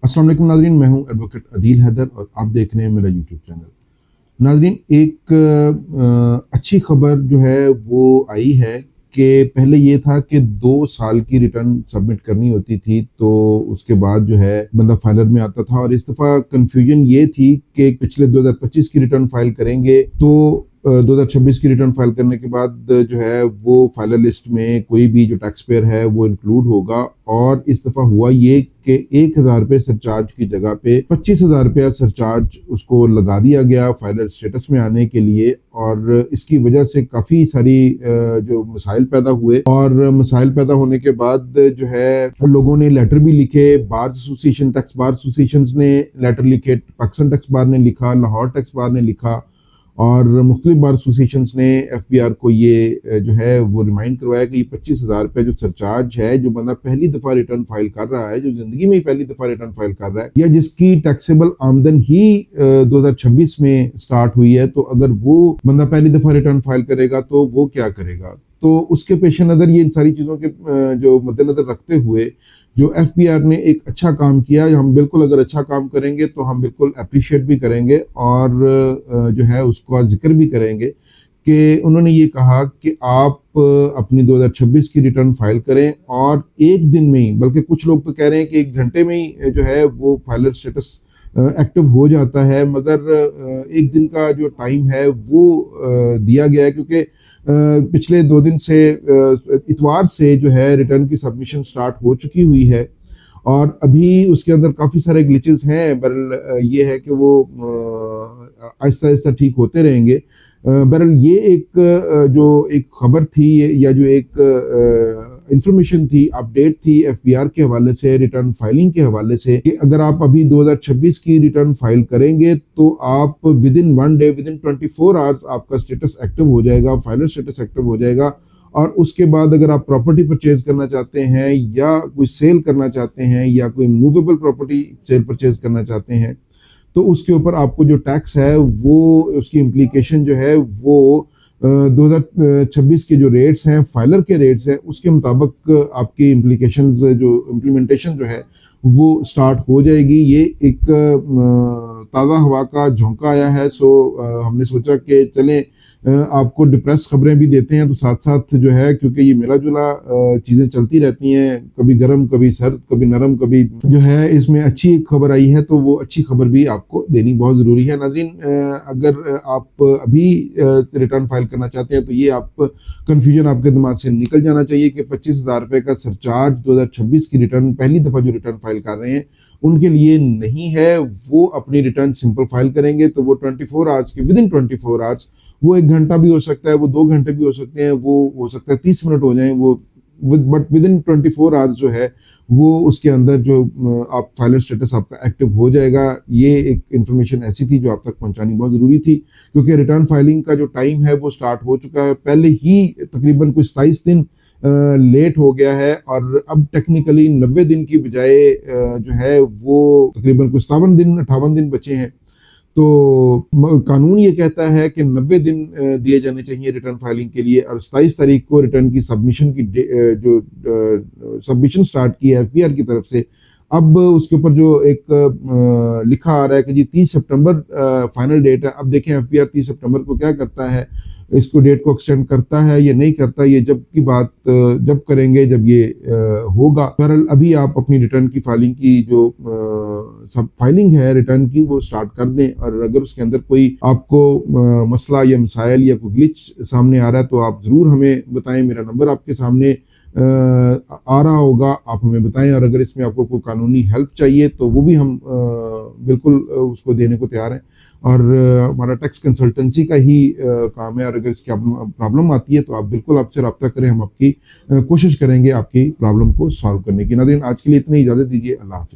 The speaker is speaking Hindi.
अस्सलाम वालेकुम नाज़रीन, मैं हूं एडवोकेट अदील हैदर और आप देख रहे हैं मेरा यूट्यूब चैनल। नाज़रीन, एक अच्छी खबर जो है वो आई है कि पहले ये था कि 2 साल की रिटर्न सबमिट करनी होती थी, तो उसके बाद जो है बंदा फाइलर में आता था। और इस दफ़ा कन्फ्यूजन ये थी कि पिछले 2025 की रिटर्न फाइल करेंगे तो 2026 की रिटर्न फाइल करने के बाद जो है वो फाइलर लिस्ट में कोई भी जो टैक्स पेयर है वो इंक्लूड होगा। और इस दफ़ा हुआ ये कि 1,000 रुपये सरचार्ज की जगह पे 25,000 रुपया सरचार्ज उसको लगा दिया गया फाइलर स्टेटस में आने के लिए। और इसकी वजह से काफ़ी सारी जो मसाइल पैदा हुए, और मसाइल पैदा होने के बाद जो है लोगों ने लेटर भी लिखे। Bar association, tax bar association ने लेटर लिखे, पाकिस्तान टैक्स बार ने लिखा, लाहौर टैक्स बार ने लिखा, और मुख्तलिफ बार एसोसिएशन ने FBR को ये जो है वो रिमाइंड करवाया कि ये 25,000 रुपये जो सरचार्ज है, जो बंदा पहली दफ़ा रिटर्न फाइल कर रहा है, जो ज़िंदगी में ही पहली दफ़ा रिटर्न फाइल कर रहा है, या जिसकी टैक्सेबल आमदन ही 2026 में स्टार्ट हुई है, तो अगर वो बंदा पहली दफ़ा रिटर्न फाइल करेगा तो वो क्या करेगा। तो उसके पेश नज़र ये इन सारी चीज़ों के जो मद्देनज़र रखते हुए जो FBR ने एक अच्छा काम किया। हम बिल्कुल अगर अच्छा काम करेंगे तो हम बिल्कुल अप्रिशिएट भी करेंगे और जो है उसका जिक्र भी करेंगे कि उन्होंने ये कहा कि आप अपनी 2026 की रिटर्न फाइल करें और एक दिन में ही, बल्कि कुछ लोग तो कह रहे हैं कि 1 घंटे में ही जो है वो फाइलर स्टेटस एक्टिव हो जाता है, मगर एक दिन का जो टाइम है वो दिया गया है, क्योंकि पिछले 2 दिन से इतवार से जो है रिटर्न की सबमिशन स्टार्ट हो चुकी हुई है और अभी उसके अंदर काफ़ी सारे ग्लिचेस हैं। बहरहाल ये है कि वो आहिस्ता आहिस्ता ठीक होते रहेंगे। बहरहाल ये एक जो एक खबर थी या जो एक इंफॉर्मेशन थी, अपडेट थी FBR के हवाले से, रिटर्न फाइलिंग के हवाले से, कि अगर आप अभी 2026 की रिटर्न फाइल करेंगे तो आप with in 1 day, with in 24 hours आपका स्टेटस एक्टिव हो जाएगा, फाइलर स्टेटस एक्टिव हो जाएगा। और उसके बाद अगर आप प्रॉपर्टी परचेज करना चाहते हैं या कोई सेल करना चाहते हैं या कोई मूवेबल प्रॉपर्टी सेल परचेज करना चाहते हैं, तो उसके ऊपर आपको जो टैक्स है वो उसकी इम्प्लीकेशन जो है वो 2026 के जो रेट्स हैं, फाइलर के रेट्स हैं, उसके मुताबिक आपकी इम्प्लीकेशन जो इम्प्लीमेंटेशन जो है वो स्टार्ट हो जाएगी। ये एक ताज़ा हवा का झोंका आया है, सो हमने सोचा कि चलें आपको डिप्रेस खबरें भी देते हैं, तो साथ साथ जो है, क्योंकि ये मिला जुला चीज़ें चलती रहती हैं, कभी गर्म कभी सर्द कभी नरम, कभी जो है इसमें अच्छी एक खबर आई है तो वो अच्छी खबर भी आपको देनी बहुत ज़रूरी है। नाज़रीन, अगर आप अभी रिटर्न फाइल करना चाहते हैं तो ये आप कन्फ्यूजन आपके दिमाग से निकल जाना चाहिए कि 25,000 रुपये का सरचार्ज 2026 की रिटर्न पहली दफ़ा जो रिटर्न फाइल कर रहे हैं उनके लिए नहीं है। वो अपनी रिटर्न सिंपल फाइल करेंगे तो वो 24 आवर्स की, विद इन 24 आवर्स, वो 1 घंटा भी हो सकता है, वो 2 घंटे भी हो सकते हैं, वो हो सकता है 30 मिनट हो जाएं, वो बट विद इन 24 आवर्स जो है वो उसके अंदर जो आप फाइलर स्टेटस आपका एक्टिव हो जाएगा। ये एक इन्फॉर्मेशन ऐसी थी जो आप तक पहुंचानी बहुत ज़रूरी थी, क्योंकि रिटर्न फाइलिंग का जो टाइम है वो स्टार्ट हो चुका है, पहले ही तकरीबन कोई 27 दिन लेट हो गया है, और अब टेक्निकली 90 दिन की बजाय जो है वो तकरीबन कोई 57 दिन 58 दिन बचे हैं। तो कानून ये कहता है कि 90 दिन दिए जाने चाहिए रिटर्न फाइलिंग के लिए, और 27 तारीख को रिटर्न की सबमिशन की जो सबमिशन स्टार्ट की है FBR की तरफ से। अब उसके ऊपर जो एक लिखा आ रहा है कि जी 30 सितंबर फाइनल डेट है। अब देखें FBR 30 सितंबर को क्या करता है, इसको डेट को एक्सटेंड करता है या नहीं करता, ये जब की बात जब करेंगे, जब ये होगा। बहरहाल अभी आप अपनी रिटर्न की फाइलिंग की जो सब फाइलिंग है रिटर्न की वो स्टार्ट कर दें, और अगर उसके अंदर कोई आपको मसला या मसाइल या कोई ग्लिच सामने आ रहा है तो आप ज़रूर हमें बताएं। मेरा नंबर आपके सामने आ रहा होगा, आप हमें बताएं। और अगर इसमें आपको कोई कानूनी हेल्प चाहिए तो वो भी हम बिल्कुल उसको देने को तैयार हैं, और हमारा टैक्स कंसल्टेंसी का ही काम है। और अगर इसकी प्रॉब्लम आती है तो आप बिल्कुल आपसे रब्ता करें, हम आपकी कोशिश करेंगे आपकी प्रॉब्लम को सॉल्व करने की। नाज़रीन, आज के लिए इतनी इजाज़त दीजिए। अल्लाह हाफ़िज़।